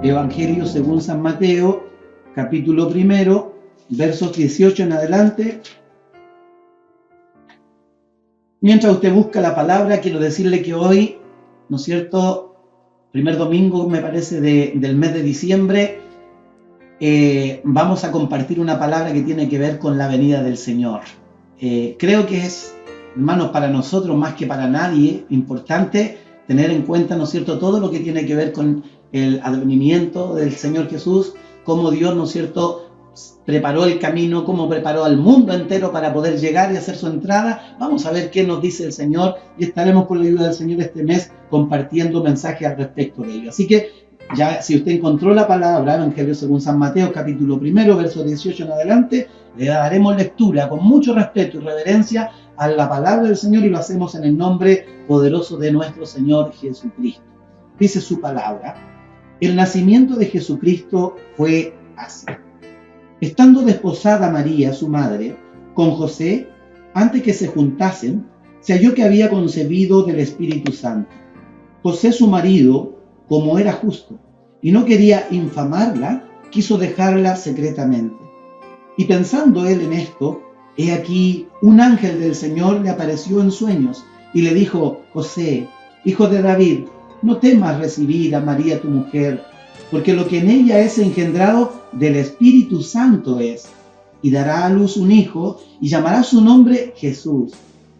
Evangelio según San Mateo, capítulo 1, versos 18 en adelante. Mientras usted busca la palabra, quiero decirle que hoy, ¿no es cierto?, primer domingo, me parece, del mes de diciembre, vamos a compartir una palabra que tiene que ver con la venida del Señor. Creo que es, hermanos, para nosotros más que para nadie, importante tener en cuenta, ¿no es cierto?, todo lo que tiene que ver con el advenimiento del Señor Jesús, cómo Dios, ¿no es cierto?, preparó el camino, cómo preparó al mundo entero para poder llegar y hacer su entrada. Vamos a ver qué nos dice el Señor y estaremos con la ayuda del Señor este mes compartiendo mensajes al respecto de ello. Así que ya, si usted encontró la palabra, Evangelio según San Mateo, capítulo 1, verso 18 en adelante, le daremos lectura con mucho respeto y reverencia a la palabra del Señor y lo hacemos en el nombre poderoso de nuestro Señor Jesucristo. Dice su palabra: el nacimiento de Jesucristo fue así. Estando desposada María, su madre, con José, antes que se juntasen, se halló que había concebido del Espíritu Santo. José, su marido, como era justo, y no quería infamarla, quiso dejarla secretamente. Y pensando él en esto, he aquí, un ángel del Señor le apareció en sueños, y le dijo: José, hijo de David, no temas recibir a María tu mujer, porque lo que en ella es engendrado del Espíritu Santo es, y dará a luz un hijo, y llamará su nombre Jesús,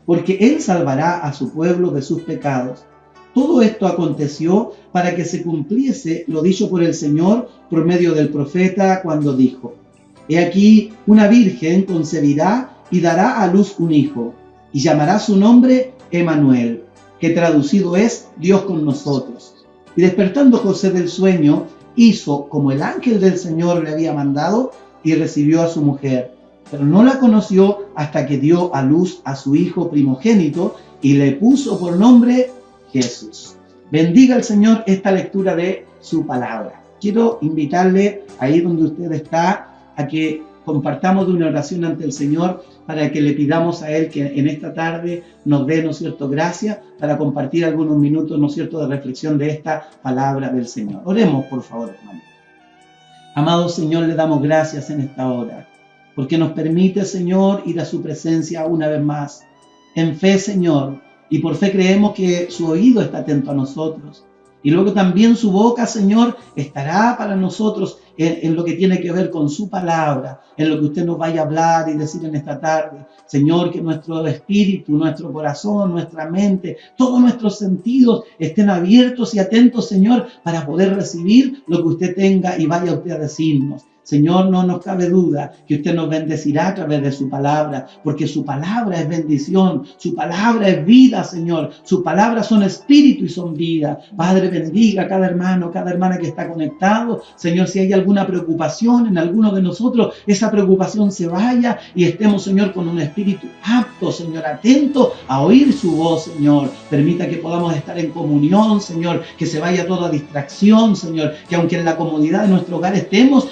porque él salvará a su pueblo de sus pecados. Todo esto aconteció para que se cumpliese lo dicho por el Señor por medio del profeta, cuando dijo: he aquí, una virgen concebirá y dará a luz un hijo, y llamará su nombre Emmanuel, que traducido es Dios con nosotros. Y despertando José del sueño, hizo como el ángel del Señor le había mandado y recibió a su mujer, pero no la conoció hasta que dio a luz a su hijo primogénito y le puso por nombre Jesús. Bendiga el Señor esta lectura de su palabra. Quiero invitarle ahí donde usted está a que compartamos de una oración ante el Señor para que le pidamos a Él que en esta tarde nos dé, ¿no es cierto?, gracia para compartir algunos minutos, ¿no es cierto?, de reflexión de esta palabra del Señor. Oremos, por favor, hermano. Amado Señor, le damos gracias en esta hora, porque nos permite, Señor, ir a su presencia una vez más. En fe, Señor, y por fe creemos que su oído está atento a nosotros. Y luego también su boca, Señor, estará para nosotros en lo que tiene que ver con su palabra, en lo que usted nos vaya a hablar y decir en esta tarde. Señor, que nuestro espíritu, nuestro corazón, nuestra mente, todos nuestros sentidos estén abiertos y atentos, Señor, para poder recibir lo que usted tenga y vaya usted a decirnos. Señor, no nos cabe duda que usted nos bendecirá a través de su palabra, porque su palabra es bendición, su palabra es vida, Señor, su palabra son espíritu y son vida. Padre, bendiga a cada hermano, cada hermana que está conectado. Señor, si hay alguna preocupación en alguno de nosotros, esa preocupación se vaya y estemos, Señor, con un espíritu apto, Señor, atento a oír su voz, Señor. Permita que podamos estar en comunión, Señor, que se vaya toda distracción, Señor, que aunque en la comodidad de nuestro hogar estemos,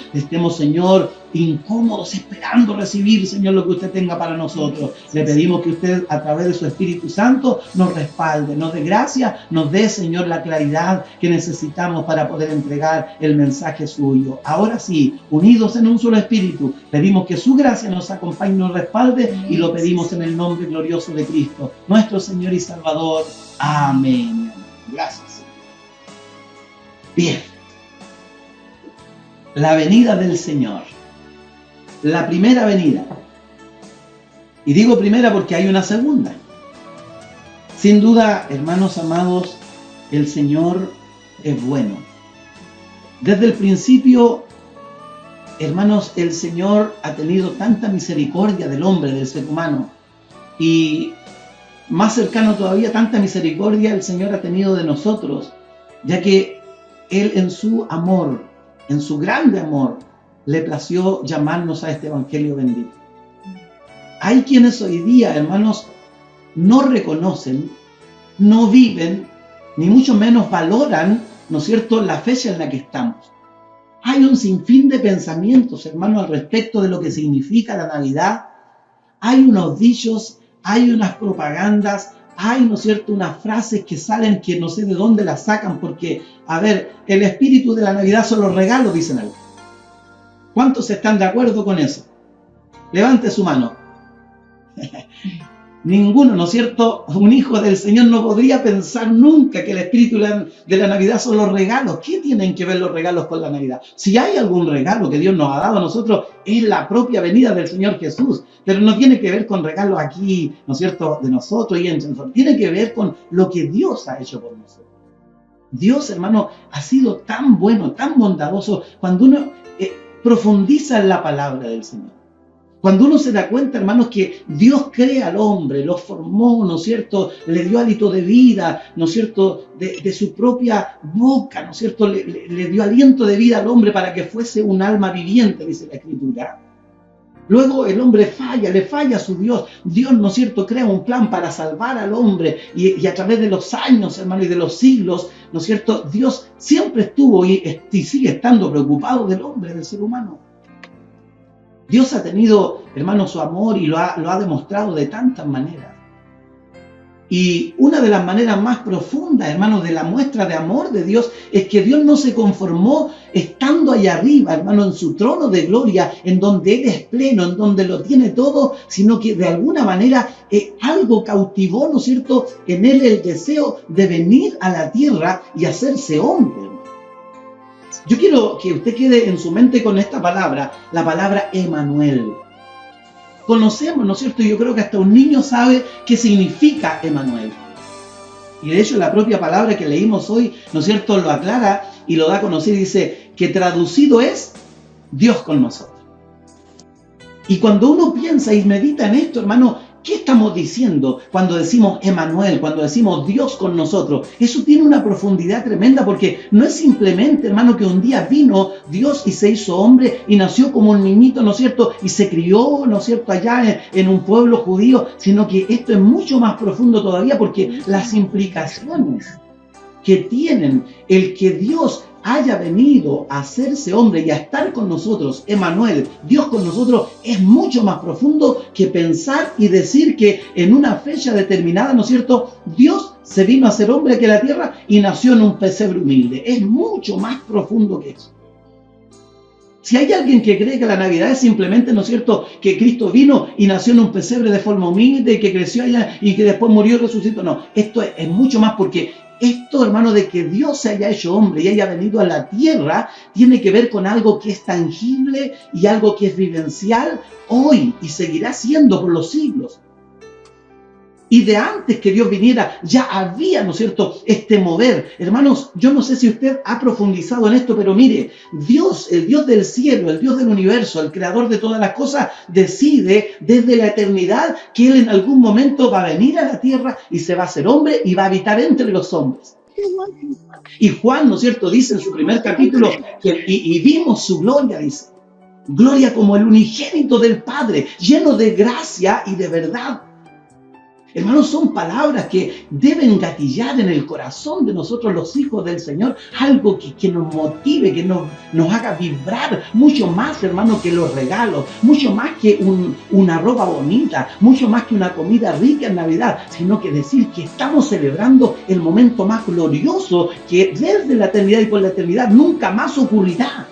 Señor, incómodos, esperando recibir, Señor, lo que usted tenga para nosotros. Le pedimos que usted, a través de su Espíritu Santo, nos respalde, nos dé gracia, nos dé, Señor, la claridad que necesitamos para poder entregar el mensaje suyo. Ahora sí, unidos en un solo Espíritu, pedimos que su gracia nos acompañe y nos respalde, y lo pedimos en el nombre glorioso de Cristo, nuestro Señor y Salvador. Amén. Gracias. Bien. La venida del Señor, la primera venida. Y digo primera porque hay una segunda. Sin duda, hermanos amados, el Señor es bueno. Desde el principio, hermanos, el Señor ha tenido tanta misericordia del hombre, del ser humano. Y más cercano todavía, tanta misericordia el Señor ha tenido de nosotros, ya que Él en su amor, en su grande amor, le plació llamarnos a este evangelio bendito. Hay quienes hoy día, hermanos, no reconocen, no viven, ni mucho menos valoran, ¿no es cierto?, la fecha en la que estamos. Hay un sinfín de pensamientos, hermanos, al respecto de lo que significa la Navidad. Hay unos dichos, hay unas propagandas, hay, ¿no es cierto?, unas frases que salen que no sé de dónde las sacan, porque, a ver, el espíritu de la Navidad son los regalos, dicen algo. ¿Cuántos están de acuerdo con eso? Levante su mano. Ninguno, ¿no es cierto? Un hijo del Señor no podría pensar nunca que el espíritu de la Navidad son los regalos. ¿Qué tienen que ver los regalos con la Navidad? Si hay algún regalo que Dios nos ha dado a nosotros, es la propia venida del Señor Jesús. Pero no tiene que ver con regalos aquí, ¿no es cierto?, de nosotros y en nosotros. Tiene que ver con lo que Dios ha hecho por nosotros. Dios, hermano, ha sido tan bueno, tan bondadoso, cuando uno profundiza en la palabra del Señor. Cuando uno se da cuenta, hermanos, que Dios crea al hombre, lo formó, ¿no es cierto?, le dio hálito de vida, ¿no es cierto?, de su propia boca, ¿no es cierto?, le dio aliento de vida al hombre para que fuese un alma viviente, dice la Escritura. Luego el hombre falla, le falla a su Dios. Dios, ¿no es cierto?, crea un plan para salvar al hombre y a través de los años, hermano, y de los siglos, ¿no es cierto?, Dios siempre estuvo y sigue estando preocupado del hombre, del ser humano. Dios ha tenido, hermano, su amor y lo ha demostrado de tantas maneras. Y una de las maneras más profundas, hermano, de la muestra de amor de Dios es que Dios no se conformó estando allá arriba, hermano, en su trono de gloria, en donde Él es pleno, en donde lo tiene todo, sino que de alguna manera algo cautivó, ¿no es cierto?, en Él el deseo de venir a la tierra y hacerse hombre. Yo quiero que usted quede en su mente con esta palabra, la palabra Emanuel. Conocemos, ¿no es cierto? Yo creo que hasta un niño sabe qué significa Emanuel. Y de hecho la propia palabra que leímos hoy, ¿no es cierto?, lo aclara y lo da a conocer y dice que traducido es Dios con nosotros. Y cuando uno piensa y medita en esto, hermano, ¿qué estamos diciendo cuando decimos Emanuel, cuando decimos Dios con nosotros? Eso tiene una profundidad tremenda porque no es simplemente, hermano, que un día vino Dios y se hizo hombre y nació como un niñito, ¿no es cierto? Y se crió, ¿no es cierto?, allá en un pueblo judío, sino que esto es mucho más profundo todavía porque las implicaciones que tienen el que Dios haya venido a hacerse hombre y a estar con nosotros, Emanuel, Dios con nosotros, es mucho más profundo que pensar y decir que en una fecha determinada, ¿no es cierto?, Dios se vino a ser hombre aquí en la tierra y nació en un pesebre humilde. Es mucho más profundo que eso. Si hay alguien que cree que la Navidad es simplemente, ¿no es cierto?, que Cristo vino y nació en un pesebre de forma humilde y que creció allá y que después murió y resucitó, no, esto es mucho más porque esto, hermano, de que Dios se haya hecho hombre y haya venido a la tierra, tiene que ver con algo que es tangible y algo que es vivencial hoy y seguirá siendo por los siglos. Y de antes que Dios viniera, ya había, ¿no es cierto?, este mover. Hermanos, yo no sé si usted ha profundizado en esto, pero mire, Dios, el Dios del cielo, el Dios del universo, el creador de todas las cosas, decide desde la eternidad que Él en algún momento va a venir a la tierra y se va a hacer hombre y va a habitar entre los hombres. Y Juan, ¿no es cierto?, dice en su primer capítulo, y vimos su gloria, dice. Gloria como el unigénito del Padre, lleno de gracia y de verdad. Hermanos, son palabras que deben gatillar en el corazón de nosotros los hijos del Señor, algo que nos motive, que nos haga vibrar mucho más, hermanos, que los regalos, mucho más que una ropa bonita, mucho más que una comida rica en Navidad, sino que decir que estamos celebrando el momento más glorioso que desde la eternidad y por la eternidad nunca más ocurrirá.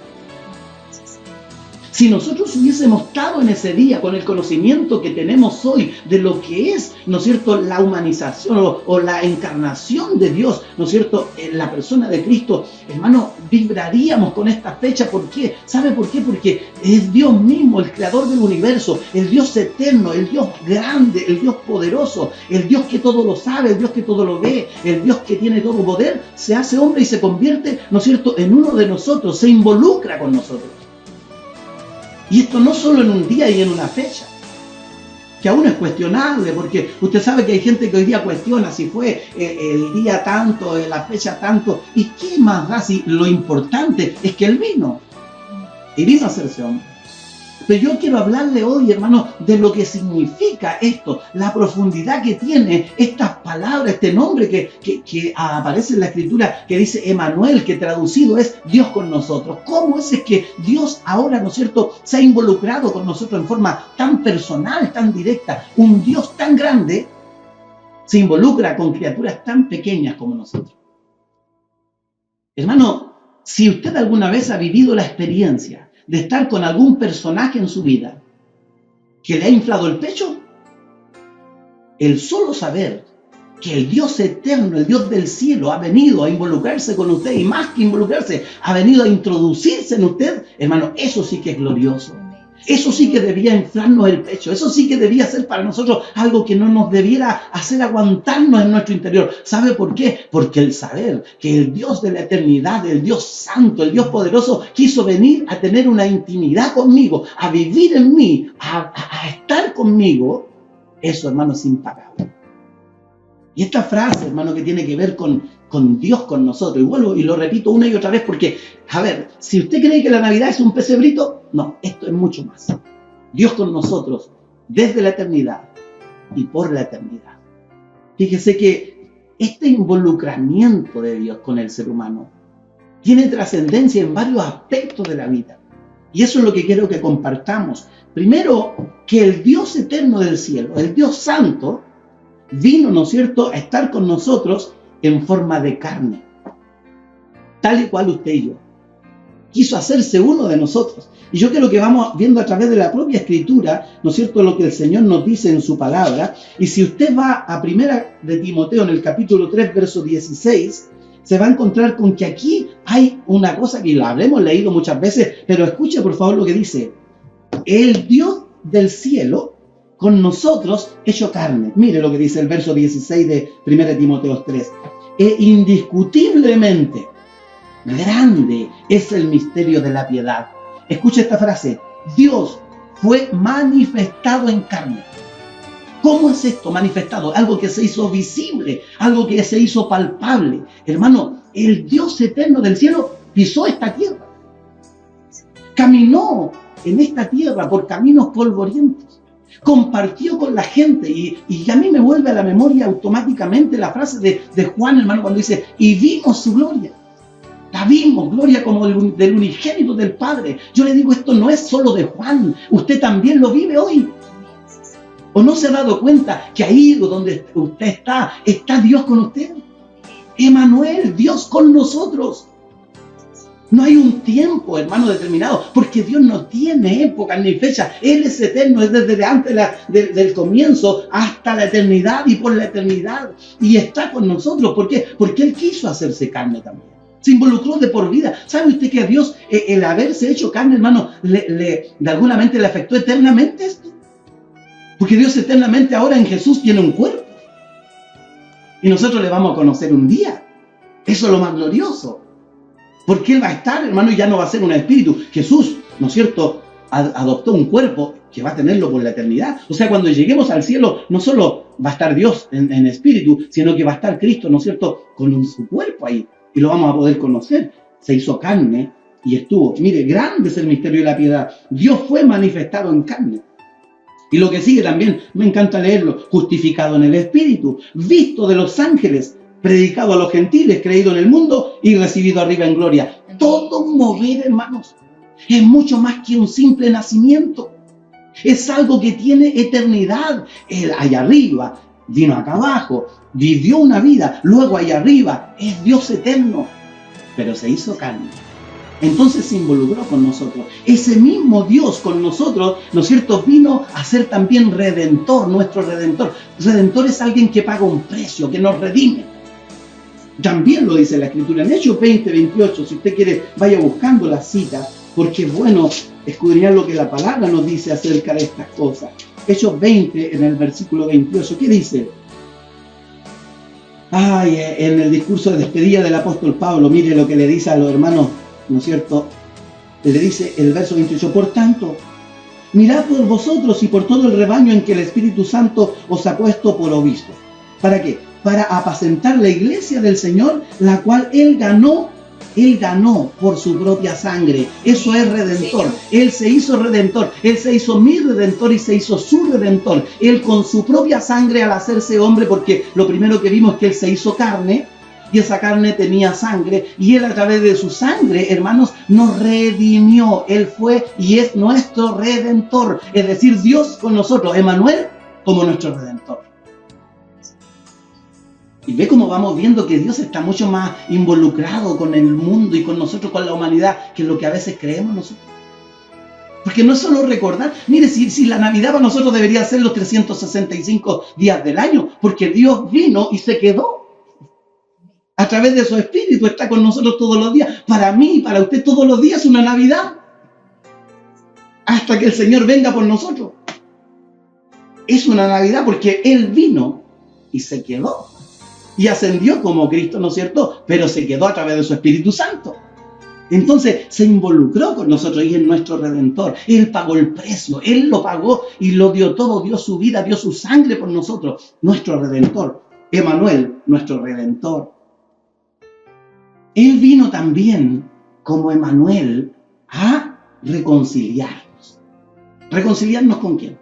Si nosotros hubiésemos estado en ese día con el conocimiento que tenemos hoy de lo que es, ¿no es cierto?, la humanización o la encarnación de Dios, ¿no es cierto?, en la persona de Cristo, hermano, vibraríamos con esta fecha. ¿Por qué? ¿Sabe por qué? Porque es Dios mismo, el creador del universo, el Dios eterno, el Dios grande, el Dios poderoso, el Dios que todo lo sabe, el Dios que todo lo ve, el Dios que tiene todo poder, se hace hombre y se convierte, ¿no es cierto?, en uno de nosotros, se involucra con nosotros. Y esto no solo en un día y en una fecha, que aún es cuestionable, porque usted sabe que hay gente que hoy día cuestiona si fue el día tanto, la fecha tanto, y qué más da si lo importante es que Él vino, y vino a hacerse hombre. Pero yo quiero hablarle hoy, hermano, de lo que significa esto, la profundidad que tiene estas palabras, este nombre que aparece en la Escritura, que dice Emanuel, que traducido es Dios con nosotros. ¿Cómo es que Dios ahora, ¿no es cierto?, se ha involucrado con nosotros en forma tan personal, tan directa? Un Dios tan grande se involucra con criaturas tan pequeñas como nosotros. Hermano, si usted alguna vez ha vivido la experiencia de estar con algún personaje en su vida que le ha inflado el pecho, el solo saber que el Dios eterno, el Dios del cielo, ha venido a involucrarse con usted, y más que involucrarse, ha venido a introducirse en usted, hermano, eso sí que es glorioso. Eso sí que debía inflarnos el pecho. Eso sí que debía ser para nosotros algo que no nos debiera hacer aguantarnos en nuestro interior. ¿Sabe por qué? Porque el saber que el Dios de la eternidad, el Dios santo, el Dios poderoso, quiso venir a tener una intimidad conmigo, a vivir en mí, a estar conmigo, eso, hermano, es impagable. Y esta frase, hermano, que tiene que ver con Dios con nosotros, y vuelvo y lo repito una y otra vez porque, a ver, si usted cree que la Navidad es un pesebrito, no, esto es mucho más. Dios con nosotros desde la eternidad y por la eternidad. Fíjese que este involucramiento de Dios con el ser humano tiene trascendencia en varios aspectos de la vida. Y eso es lo que quiero que compartamos. Primero, que el Dios eterno del cielo, el Dios santo, vino, ¿no es cierto?, a estar con nosotros en forma de carne, tal y cual usted y yo. Quiso hacerse uno de nosotros. Y yo creo que vamos viendo a través de la propia Escritura, ¿no es cierto?, lo que el Señor nos dice en su palabra. Y si usted va a Primera de Timoteo, en el capítulo 3, verso 16, se va a encontrar con que aquí hay una cosa que la habremos leído muchas veces, pero escuche por favor lo que dice. El Dios del cielo con nosotros hecho carne. Mire lo que dice el verso 16 de 1 Timoteo 3. E indiscutiblemente grande es el misterio de la piedad. Escuche esta frase. Dios fue manifestado en carne. ¿Cómo es esto manifestado? Algo que se hizo visible, algo que se hizo palpable. Hermano, el Dios eterno del cielo pisó esta tierra. Caminó en esta tierra por caminos polvorientos. Compartió con la gente y a mí me vuelve a la memoria automáticamente la frase de Juan, hermano, cuando dice, y vimos su gloria. La vimos, gloria como del unigénito del Padre. Yo le digo, esto no es solo de Juan, usted también lo vive hoy. ¿O no se ha dado cuenta que ahí donde usted está Dios con usted? Emmanuel, Dios con nosotros. No hay un tiempo, hermano, determinado, porque Dios no tiene época ni fecha. Él es eterno, es desde antes del comienzo hasta la eternidad y por la eternidad. Y está con nosotros. ¿Por qué? Porque Él quiso hacerse carne también. Se involucró de por vida. ¿Sabe usted que a Dios el haberse hecho carne, hermano, de alguna manera le afectó eternamente esto? Porque Dios eternamente ahora en Jesús tiene un cuerpo. Y nosotros le vamos a conocer un día. Eso es lo más glorioso. Porque Él va a estar, hermano, y ya no va a ser un espíritu. Jesús, ¿no es cierto?, adoptó un cuerpo que va a tenerlo por la eternidad. O sea, cuando lleguemos al cielo, no solo va a estar Dios en espíritu, sino que va a estar Cristo, ¿no es cierto?, con su cuerpo ahí. Y lo vamos a poder conocer. Se hizo carne y estuvo. Mire, grande es el misterio de la piedad. Dios fue manifestado en carne. Y lo que sigue también, me encanta leerlo, justificado en el espíritu, visto de los ángeles, predicado a los gentiles, creído en el mundo y recibido arriba en gloria. Todo un mover, hermanos, es mucho más que un simple nacimiento. Es algo que tiene eternidad. Él allá arriba, vino acá abajo, vivió una vida, luego allá arriba, es Dios eterno, pero se hizo carne. Entonces se involucró con nosotros. Ese mismo Dios con nosotros, ¿no es cierto?, vino a ser también redentor, nuestro redentor. Redentor es alguien que paga un precio, que nos redime. También lo dice la Escritura en Hechos 20, 28. Si usted quiere, vaya buscando la cita, porque es bueno escudriñar lo que la palabra nos dice acerca de estas cosas. Hechos 20, en el versículo 28, ¿qué dice? En el discurso de despedida del apóstol Pablo, mire lo que le dice a los hermanos, ¿no es cierto? Le dice el verso 28, por tanto, mirad por vosotros y por todo el rebaño en que el Espíritu Santo os ha puesto por obispos. ¿Para qué? Para apacentar la iglesia del Señor, la cual Él ganó por su propia sangre. Eso es redentor. Él se hizo redentor. Él se hizo mi redentor y se hizo su redentor. Él con su propia sangre al hacerse hombre, porque lo primero que vimos es que Él se hizo carne, y esa carne tenía sangre, y Él a través de su sangre, hermanos, nos redimió. Él fue y es nuestro redentor. Es decir, Dios con nosotros, Emmanuel, como nuestro redentor. Y ve cómo vamos viendo que Dios está mucho más involucrado con el mundo y con nosotros, con la humanidad, que lo que a veces creemos nosotros. Porque no es solo recordar, mire, si la Navidad para nosotros debería ser los 365 días del año, porque Dios vino y se quedó. A través de su Espíritu está con nosotros todos los días. Para mí y para usted todos los días es una Navidad. Hasta que el Señor venga por nosotros. Es una Navidad porque Él vino y se quedó. Y ascendió como Cristo, ¿no es cierto? Pero se quedó a través de su Espíritu Santo. Entonces se involucró con nosotros y es nuestro Redentor. Él pagó el precio, Él lo pagó y lo dio todo, dio su vida, dio su sangre por nosotros. Nuestro Redentor, Emmanuel, nuestro Redentor. Él vino también como Emmanuel a reconciliarnos. ¿Reconciliarnos con quién?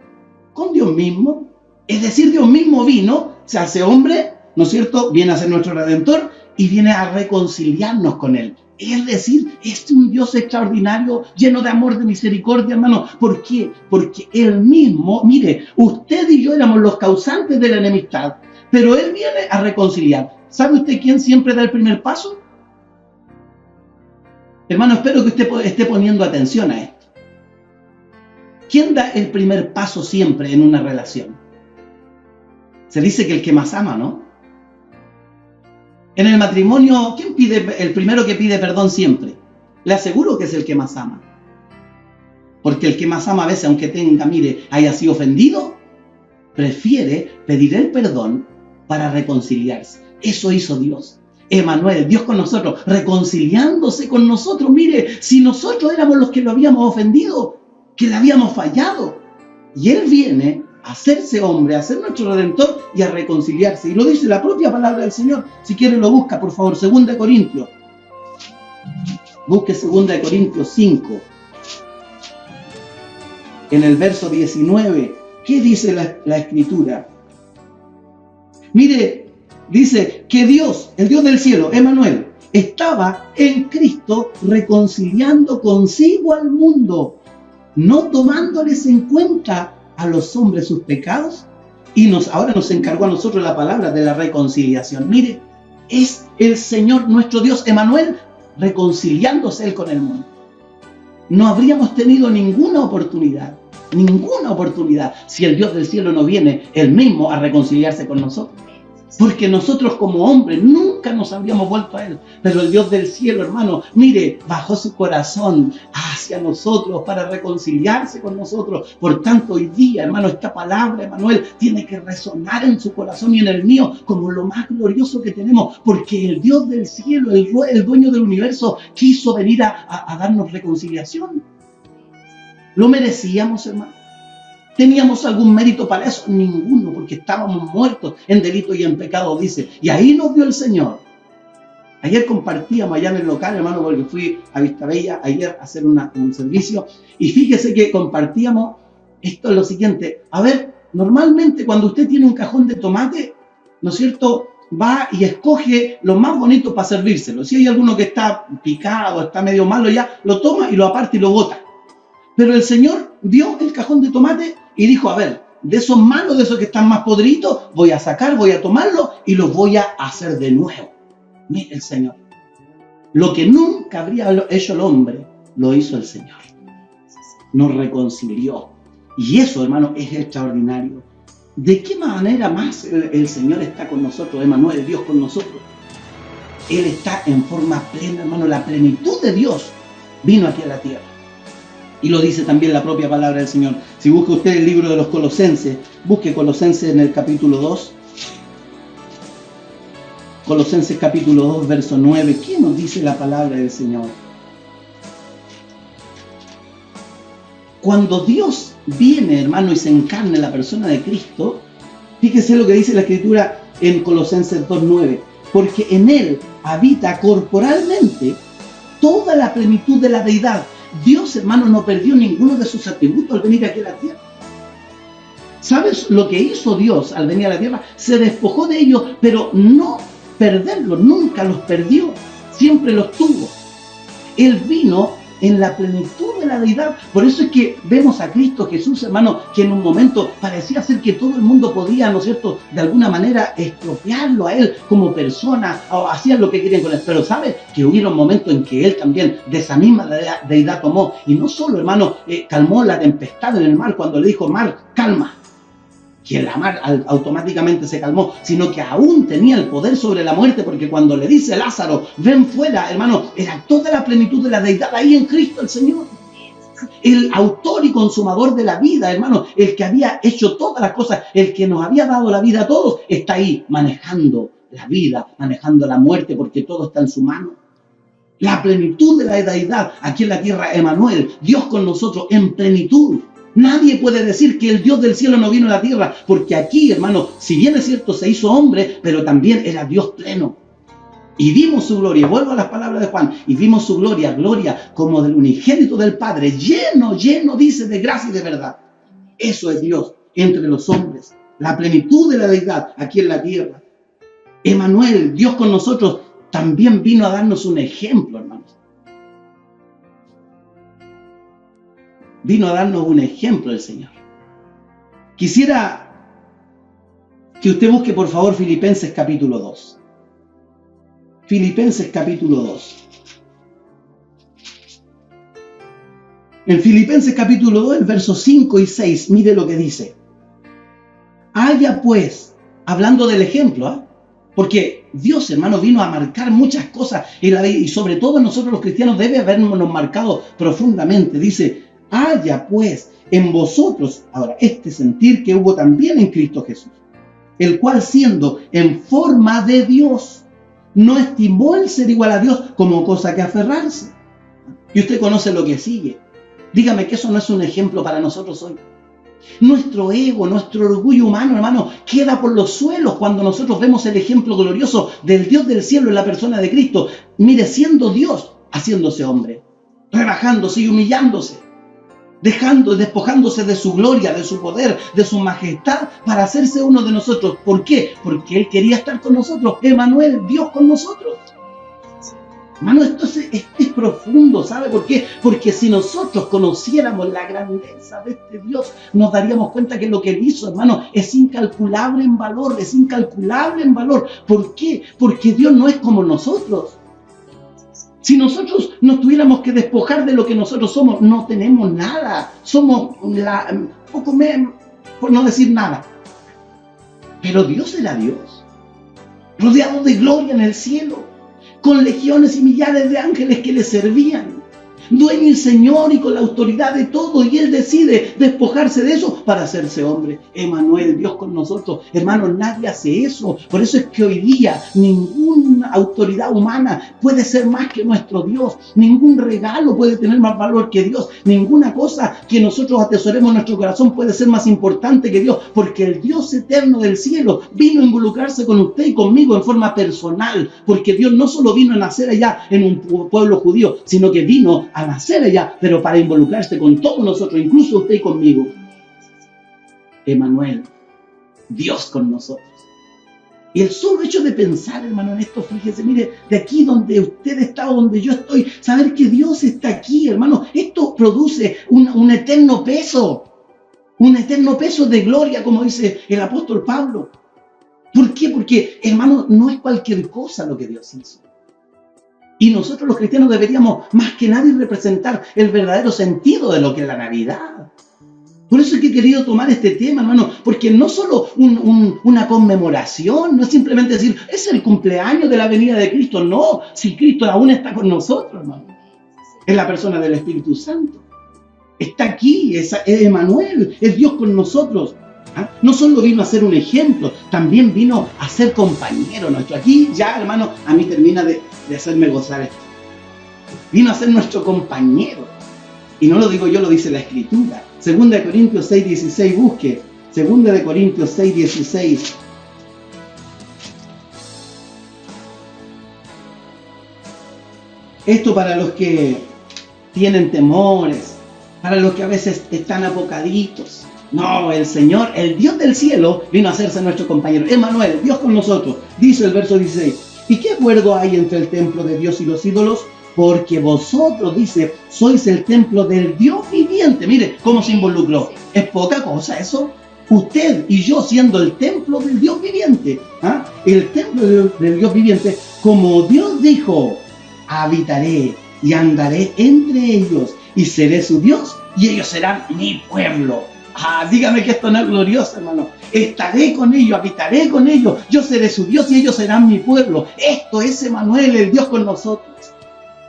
Con Dios mismo. Es decir, Dios mismo vino, se hace hombre, ¿no es cierto? Viene a ser nuestro Redentor y viene a reconciliarnos con Él. Es decir, es un Dios extraordinario, lleno de amor, de misericordia, hermano. ¿Por qué? Porque Él mismo, mire, usted y yo éramos los causantes de la enemistad, pero Él viene a reconciliar. ¿Sabe usted quién siempre da el primer paso? Hermano, espero que usted esté poniendo atención a esto. ¿Quién da el primer paso siempre en una relación? Se dice que el que más ama, ¿no? En el matrimonio, ¿quién pide el primero que pide perdón siempre? Le aseguro que es el que más ama. Porque el que más ama a veces, aunque haya sido ofendido, prefiere pedir el perdón para reconciliarse. Eso hizo Dios. Emmanuel, Dios con nosotros, reconciliándose con nosotros. Mire, si nosotros éramos los que lo habíamos ofendido, que le habíamos fallado, y Él viene a hacerse hombre, a ser nuestro Redentor y a reconciliarse. Y lo dice la propia palabra del Señor. Si quiere lo busca, por favor, 2 Corintios. Busque 2 Corintios 5. En el verso 19, ¿qué dice la Escritura? Mire, dice que Dios, el Dios del cielo, Emmanuel, estaba en Cristo reconciliando consigo al mundo, no tomándoles en cuenta a los hombres sus pecados, y ahora nos encargó a nosotros la palabra de la reconciliación. Mire, es el Señor, nuestro Dios, Emmanuel, reconciliándose Él con el mundo. No habríamos tenido ninguna oportunidad, si el Dios del cielo no viene Él mismo a reconciliarse con nosotros. Porque nosotros como hombres nunca nos habríamos vuelto a Él. Pero el Dios del cielo, hermano, mire, bajó su corazón hacia nosotros para reconciliarse con nosotros. Por tanto, hoy día, hermano, esta palabra, Emmanuel, tiene que resonar en su corazón y en el mío como lo más glorioso que tenemos. Porque el Dios del cielo, el dueño del universo, quiso venir a darnos reconciliación. ¿Lo merecíamos, hermano? ¿Teníamos algún mérito para eso? Ninguno, porque estábamos muertos en delito y en pecado, dice. Y ahí nos dio el Señor. Ayer compartíamos allá en el local, hermano, porque fui a Vistabella ayer a hacer un servicio. Y fíjese que compartíamos, esto es lo siguiente. A ver, normalmente cuando usted tiene un cajón de tomate, ¿no es cierto?, va y escoge lo más bonito para servírselo. Si hay alguno que está picado, está medio malo ya, lo toma y lo aparta y lo bota. Pero el Señor vio el cajón de tomate y dijo, a ver, de esos malos, de esos que están más podridos, voy a sacar, voy a tomarlos y los voy a hacer de nuevo. Mire el Señor. Lo que nunca habría hecho el hombre, lo hizo el Señor. Nos reconcilió. Y eso, hermano, es extraordinario. ¿De qué manera más el Señor está con nosotros, Emmanuel, Dios con nosotros? Él está en forma plena, hermano. La plenitud de Dios vino aquí a la tierra. Y lo dice también la propia palabra del Señor. Si busca usted el libro de los Colosenses, busque Colosenses en el capítulo 2. Colosenses capítulo 2, verso 9. ¿Qué nos dice la palabra del Señor? Cuando Dios viene, hermano, y se encarna en la persona de Cristo, fíjese lo que dice la Escritura en Colosenses 2, 9. Porque en Él habita corporalmente toda la plenitud de la deidad. Dios, hermano, no perdió ninguno de sus atributos al venir aquí a la tierra. ¿Sabes lo que hizo Dios al venir a la tierra? Se despojó de ellos, pero no perderlos, nunca los perdió, siempre los tuvo. Él vino en la plenitud de la deidad. Por eso es que vemos a Cristo Jesús, hermano, que en un momento parecía ser que todo el mundo podía, ¿no es cierto?, de alguna manera expropiarlo a Él como persona, o hacían lo que querían con Él. Pero ¿sabe? Que hubieron momentos en que Él también de esa misma deidad tomó, y no solo, hermano, calmó la tempestad en el mar cuando le dijo: mar, calma. Que la mar automáticamente se calmó, sino que aún tenía el poder sobre la muerte, porque cuando le dice: Lázaro, ven fuera, hermano, era toda la plenitud de la deidad ahí en Cristo el Señor. El autor y consumador de la vida, hermano, el que había hecho todas las cosas, el que nos había dado la vida a todos, está ahí manejando la vida, manejando la muerte, porque todo está en su mano. La plenitud de la deidad aquí en la tierra, Emmanuel, Dios con nosotros en plenitud. Nadie puede decir que el Dios del cielo no vino a la tierra, porque aquí, hermano, si bien es cierto, se hizo hombre, pero también era Dios pleno. Y vimos su gloria, vuelvo a las palabras de Juan, y vimos su gloria, gloria como del unigénito del Padre, lleno, dice, de gracia y de verdad. Eso es Dios entre los hombres, la plenitud de la deidad aquí en la tierra. Emmanuel, Dios con nosotros, también vino a darnos un ejemplo, hermanos. Vino a darnos un ejemplo el Señor. Quisiera que usted busque, por favor, Filipenses capítulo 2. Filipenses capítulo 2. En Filipenses capítulo 2, el verso 5 y 6, mire lo que dice. Haya pues, hablando del ejemplo, porque Dios, hermano, vino a marcar muchas cosas en la vida, y sobre todo nosotros los cristianos debe habernos marcado profundamente. Dice: haya pues en vosotros ahora este sentir que hubo también en Cristo Jesús, el cual, siendo en forma de Dios, no estimó el ser igual a Dios como cosa que aferrarse. Y usted conoce lo que sigue. Dígame que eso no es un ejemplo para nosotros hoy. Nuestro ego, nuestro orgullo humano, hermano, queda por los suelos cuando nosotros vemos el ejemplo glorioso del Dios del cielo en la persona de Cristo. Mire, siendo Dios, haciéndose hombre, rebajándose y humillándose, despojándose de su gloria, de su poder, de su majestad, para hacerse uno de nosotros. ¿Por qué? Porque Él quería estar con nosotros. Emmanuel, Dios con nosotros. Hermano, esto es profundo, ¿sabe por qué? Porque si nosotros conociéramos la grandeza de este Dios, nos daríamos cuenta que lo que Él hizo, hermano, es incalculable en valor, es incalculable en valor. ¿Por qué? Porque Dios no es como nosotros. Si nosotros nos tuviéramos que despojar de lo que nosotros somos, no tenemos nada. Somos por no decir nada. Pero Dios era Dios, rodeado de gloria en el cielo, con legiones y millares de ángeles que le servían, dueño y Señor y con la autoridad de todo, y Él decide despojarse de eso para hacerse hombre. Emmanuel, Dios con nosotros. Hermanos, nadie hace eso. Por eso es que hoy día ninguna autoridad humana puede ser más que nuestro Dios. Ningún regalo puede tener más valor que Dios. Ninguna cosa que nosotros atesoremos en nuestro corazón puede ser más importante que Dios, porque el Dios eterno del cielo vino a involucrarse con usted y conmigo en forma personal, porque Dios no solo vino a nacer allá en un pueblo judío, sino que vino a nacer allá, pero para involucrarse con todos nosotros, incluso usted y conmigo. Emmanuel, Dios con nosotros. Y el solo hecho de pensar, hermano, en esto, fíjese, mire, de aquí donde usted está o donde yo estoy, saber que Dios está aquí, hermano, esto produce un eterno peso de gloria, como dice el apóstol Pablo. ¿Por qué? Porque, hermano, no es cualquier cosa lo que Dios hizo. Y nosotros los cristianos deberíamos más que nadie representar el verdadero sentido de lo que es la Navidad. Por eso es que he querido tomar este tema, hermano, porque no solo una conmemoración, no es simplemente decir, es el cumpleaños de la venida de Cristo. No, si Cristo aún está con nosotros, hermano. Es la persona del Espíritu Santo. Está aquí, es Emmanuel, es Dios con nosotros. No solo vino a ser un ejemplo, también vino a ser compañero nuestro. Aquí ya, hermano, a mí termina de hacerme gozar esto. Vino a ser nuestro compañero. Y no lo digo yo, lo dice la Escritura. 2 Corintios 6:16, busque. 2 Corintios 6:16. Esto para los que tienen temores, para los que a veces están apocaditos. No, el Señor, el Dios del cielo, vino a hacerse nuestro compañero. Emmanuel, Dios con nosotros. Dice el verso 16. ¿Y qué acuerdo hay entre el templo de Dios y los ídolos? porque vosotros, dice, sois el templo del Dios viviente. Mire cómo se involucró. Es poca cosa eso. Usted y yo siendo el templo del Dios viviente, ¿ah? El templo del Dios viviente, como Dios dijo, habitaré y andaré entre ellos y seré su Dios y ellos serán mi pueblo. Dígame que esto no es glorioso, hermano. Estaré con ellos, habitaré con ellos, yo seré su Dios y ellos serán mi pueblo. Esto es Emmanuel, el Dios con nosotros.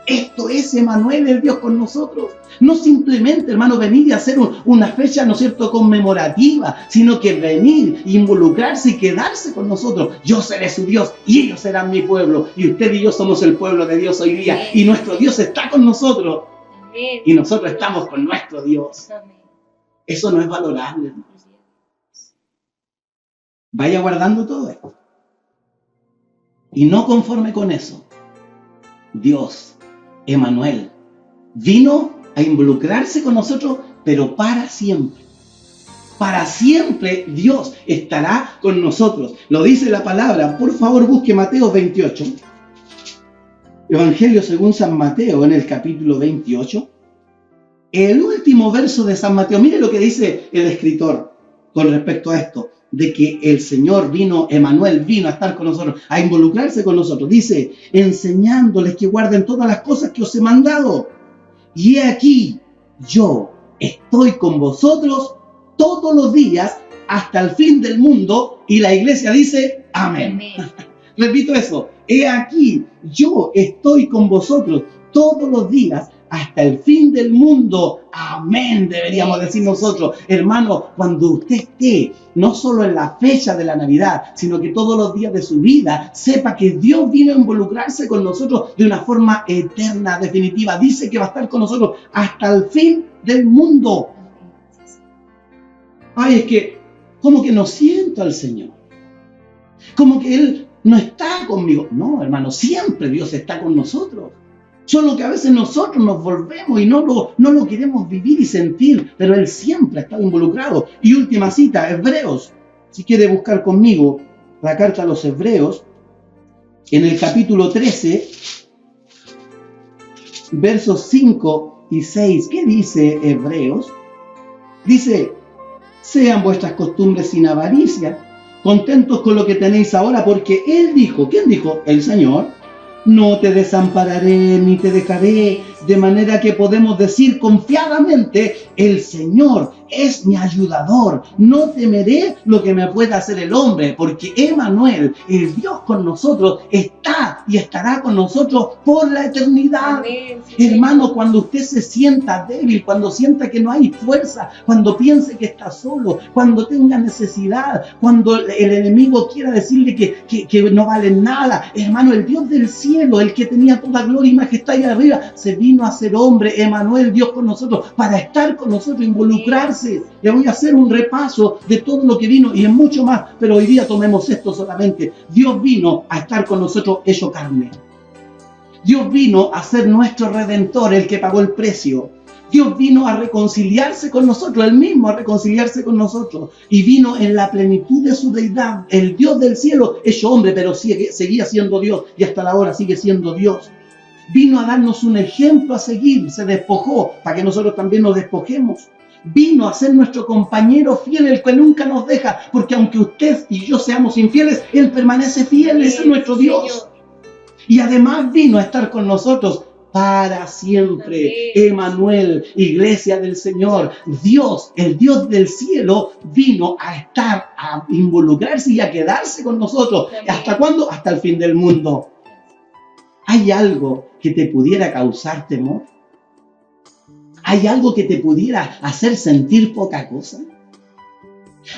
Esto es Emmanuel, el Dios con nosotros. No simplemente, hermano, venir y hacer una fecha, ¿no es cierto?, conmemorativa, sino que venir, involucrarse y quedarse con nosotros. Yo seré su Dios y ellos serán mi pueblo. Y usted y yo somos el pueblo de Dios hoy día. Y nuestro Dios está con nosotros. Y nosotros estamos con nuestro Dios. Eso no es valorable, hermano. Vaya guardando todo esto. Y no conforme con eso, Dios, Emmanuel, vino a involucrarse con nosotros, pero para siempre. Para siempre Dios estará con nosotros. Lo dice la palabra. Por favor, busque Mateo 28. Evangelio según San Mateo, en el capítulo 28. El último verso de San Mateo. Mire lo que dice el escritor con respecto a esto, de que el Señor vino, Emmanuel vino a estar con nosotros, a involucrarse con nosotros. Dice, enseñándoles que guarden todas las cosas que os he mandado. Y he aquí, yo estoy con vosotros todos los días hasta el fin del mundo. Y la iglesia dice, amén. Repito eso, he aquí, yo estoy con vosotros todos los días hasta el fin del mundo. Amén, deberíamos decir nosotros. Hermano, cuando usted esté, no solo en la fecha de la Navidad, sino que todos los días de su vida, sepa que Dios vino a involucrarse con nosotros de una forma eterna, definitiva. Dice que va a estar con nosotros hasta el fin del mundo. Ay, es que, como que no siento al Señor. Como que Él no está conmigo. No, hermano, siempre Dios está con nosotros. Solo que a veces nosotros nos volvemos y no lo queremos vivir y sentir, pero Él siempre ha estado involucrado. Y última cita, Hebreos. Si quiere buscar conmigo la carta a los Hebreos, en el capítulo 13, versos 5 y 6. ¿Qué dice Hebreos? Dice, sean vuestras costumbres sin avaricia, contentos con lo que tenéis ahora, porque Él dijo, ¿quién dijo? El Señor. No te desampararé ni te dejaré, de manera que podemos decir confiadamente, el Señor es mi ayudador, no temeré lo que me pueda hacer el hombre, porque Emmanuel, el Dios con nosotros, está y estará con nosotros por la eternidad. Amén. Hermano, cuando usted se sienta débil, cuando sienta que no hay fuerza, cuando piense que está solo, cuando tenga necesidad, cuando el enemigo quiera decirle que no vale nada, hermano, el Dios del cielo, el que tenía toda gloria y majestad allá arriba, se vino a ser hombre, Emmanuel, Dios con nosotros, para estar con nosotros, involucrarse. Le voy a hacer un repaso de todo lo que vino y en mucho más, pero hoy día tomemos esto solamente. Dios vino a estar con nosotros hecho carne. Dios vino a ser nuestro Redentor, el que pagó el precio. Dios vino a reconciliarse con nosotros, Él mismo a reconciliarse con nosotros. Y vino en la plenitud de su deidad, el Dios del cielo, hecho hombre, pero seguía siendo Dios y hasta la hora sigue siendo Dios. Vino a darnos un ejemplo a seguir, se despojó para que nosotros también nos despojemos. Vino a ser nuestro compañero fiel, el que nunca nos deja, porque aunque usted y yo seamos infieles, Él permanece fiel, ese es nuestro Dios. Y además vino a estar con nosotros para siempre. Emmanuel, iglesia del Señor, Dios, el Dios del cielo, vino a estar, a involucrarse y a quedarse con nosotros. ¿Hasta cuándo? Hasta el fin del mundo. ¿Hay algo que te pudiera causar temor? ¿Hay algo que te pudiera hacer sentir poca cosa?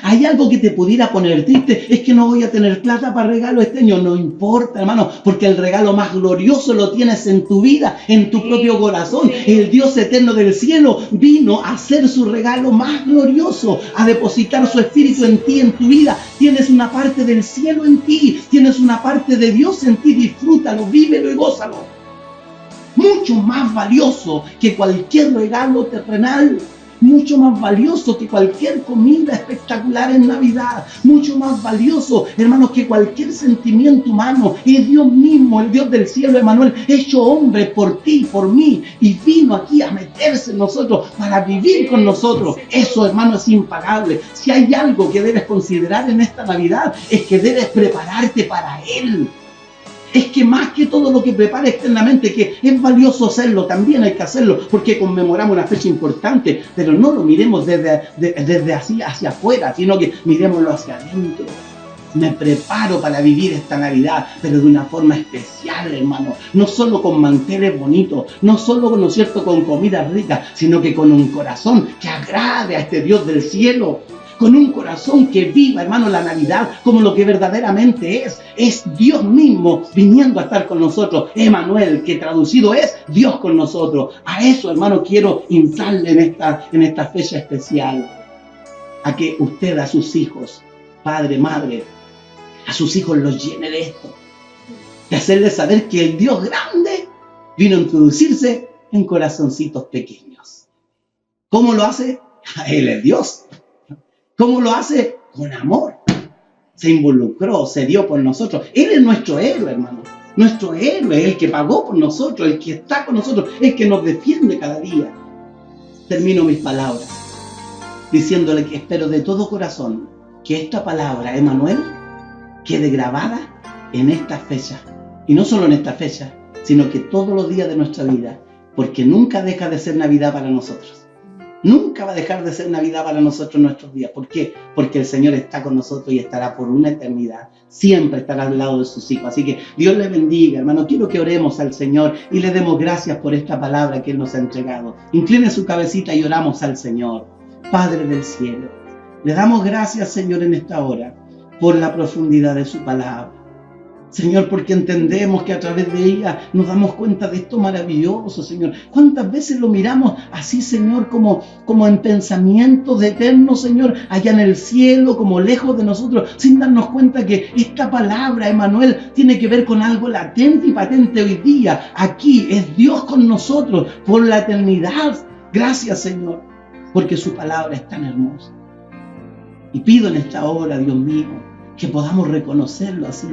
¿Hay algo que te pudiera poner triste? Es que no voy a tener plata para regalo este año. No importa, hermano, porque el regalo más glorioso lo tienes en tu vida, en tu propio corazón. El Dios eterno del cielo vino a hacer su regalo más glorioso, a depositar su espíritu en ti, en tu vida. Tienes una parte del cielo en ti, tienes una parte de Dios en ti. Disfrútalo, vívelo y gózalo. Mucho más valioso que cualquier regalo terrenal. mucho más valioso que cualquier comida espectacular en Navidad, mucho más valioso, hermanos, que cualquier sentimiento humano. Es Dios mismo, el Dios del cielo, Emmanuel, hecho hombre por ti, por mí, y vino aquí a meterse en nosotros para vivir con nosotros. Eso, hermano, es impagable. Si hay algo que debes considerar en esta Navidad, es que debes prepararte para Él. Es que más que todo lo que prepara externamente, que es valioso hacerlo, también hay que hacerlo, porque conmemoramos una fecha importante, pero no lo miremos desde así hacia afuera, sino que miremoslo hacia adentro. Me preparo para vivir esta Navidad, pero de una forma especial, hermano. No solo con manteles bonitos, no solo, ¿no es cierto?, con comida rica, sino que con un corazón que agrade a este Dios del cielo. Con un corazón que viva, hermano, la Navidad como lo que verdaderamente es. Es Dios mismo viniendo a estar con nosotros. Emmanuel, que traducido es Dios con nosotros. A eso, hermano, quiero instarle en esta fecha especial. A que usted a sus hijos, padre, madre, a sus hijos los llene de esto. De hacerles saber que el Dios grande vino a introducirse en corazoncitos pequeños. ¿Cómo lo hace? Él es Dios. ¿Cómo lo hace? Con amor. Se involucró, se dio por nosotros. Él es nuestro héroe, hermano. Nuestro héroe, el que pagó por nosotros, el que está con nosotros, el que nos defiende cada día. Termino mis palabras diciéndole que espero de todo corazón que esta palabra, Emmanuel, quede grabada en esta fecha. Y no solo en esta fecha, sino que todos los días de nuestra vida, porque nunca deja de ser Navidad para nosotros. Nunca va a dejar de ser Navidad para nosotros en nuestros días. ¿Por qué? Porque el Señor está con nosotros y estará por una eternidad. Siempre estará al lado de sus hijos. Así que Dios le bendiga, hermano. Quiero que oremos al Señor y le demos gracias por esta palabra que Él nos ha entregado. Incline su cabecita y oramos al Señor. Padre del cielo, le damos gracias, Señor, en esta hora por la profundidad de su palabra. Señor, porque entendemos que a través de ella nos damos cuenta de esto maravilloso, Señor. ¿Cuántas veces lo miramos así, Señor, como en pensamientos eternos, Señor, allá en el cielo, como lejos de nosotros, sin darnos cuenta que esta palabra, Emmanuel, tiene que ver con algo latente y patente hoy día? Aquí es Dios con nosotros por la eternidad. Gracias, Señor, porque su palabra es tan hermosa. Y pido en esta hora, Dios mío, que podamos reconocerlo así.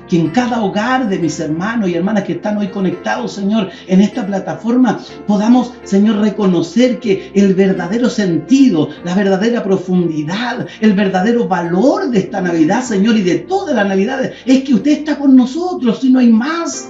Que en cada hogar de mis hermanos y hermanas que están hoy conectados, Señor, en esta plataforma, podamos, Señor, reconocer que el verdadero sentido, la verdadera profundidad, el verdadero valor de esta Navidad, Señor, y de todas las Navidades, es que usted está con nosotros y no hay más.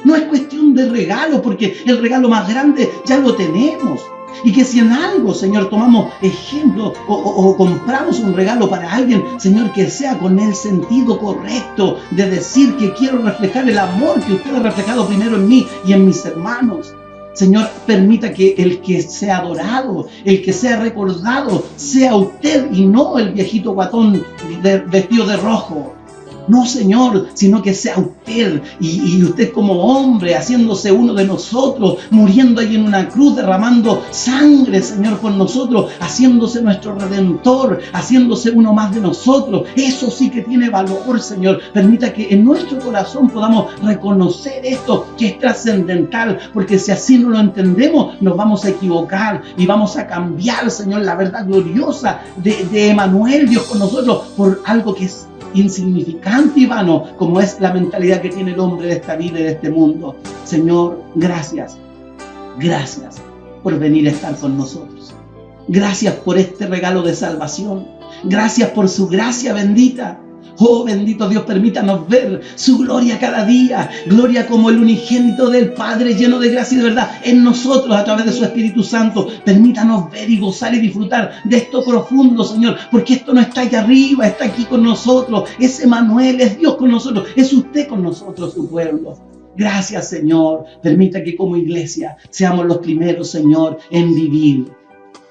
No es cuestión de regalo, porque el regalo más grande ya lo tenemos. Y que si en algo, Señor, tomamos ejemplo o compramos un regalo para alguien, Señor, que sea con el sentido correcto de decir que quiero reflejar el amor que usted ha reflejado primero en mí y en mis hermanos. Señor, permita que el que sea adorado, el que sea recordado, sea usted y no el viejito guatón vestido de rojo. No, Señor, sino que sea usted y usted como hombre, haciéndose uno de nosotros, muriendo ahí en una cruz, derramando sangre, Señor, por nosotros, haciéndose nuestro Redentor, haciéndose uno más de nosotros. Eso sí que tiene valor, Señor. Permita que en nuestro corazón podamos reconocer esto que es trascendental, porque si así no lo entendemos, nos vamos a equivocar y vamos a cambiar, Señor, la verdad gloriosa de Emmanuel, Dios con nosotros, por algo que es insignificante y vano, como es la mentalidad que tiene el hombre de esta vida y de este mundo. Señor, gracias por venir a estar con nosotros. Gracias por este regalo de salvación. Gracias por su gracia bendita. Oh, bendito Dios, permítanos ver su gloria cada día. Gloria como el unigénito del Padre, lleno de gracia y de verdad en nosotros a través de su Espíritu Santo. Permítanos ver y gozar y disfrutar de esto profundo, Señor, porque esto no está allá arriba, está aquí con nosotros. Es Emmanuel, es Dios con nosotros, es usted con nosotros, su pueblo. Gracias, Señor. Permita que como iglesia seamos los primeros, Señor, en vivir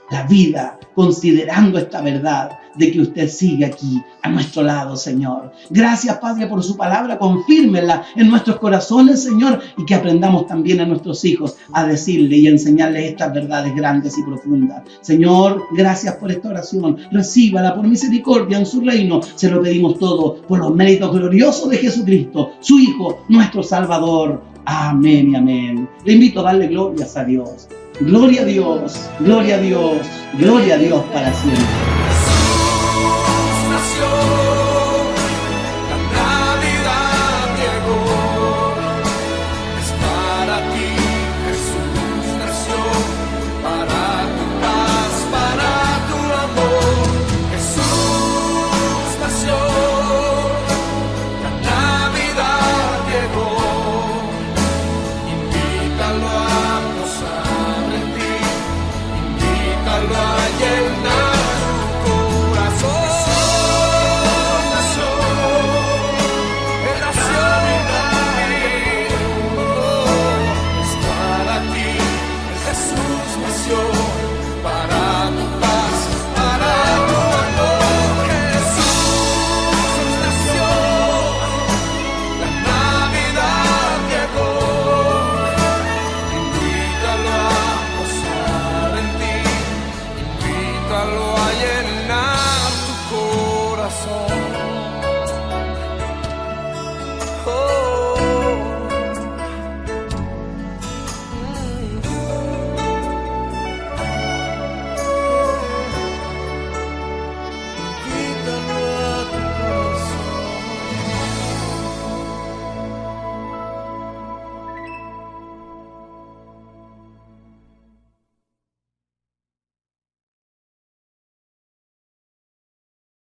la vida considerando esta verdad de que usted sigue aquí a nuestro lado, Señor. Gracias, Padre, por su palabra. Confírmela en nuestros corazones, Señor, y que aprendamos también a nuestros hijos a decirle y a enseñarles estas verdades grandes y profundas. Señor, gracias por esta oración. Recíbala por misericordia en su reino. Se lo pedimos todo por los méritos gloriosos de Jesucristo, su Hijo, nuestro Salvador. Amén y amén. Le invito a darle glorias a Dios. Gloria a Dios, gloria a Dios, gloria a Dios para siempre. Jesús nació.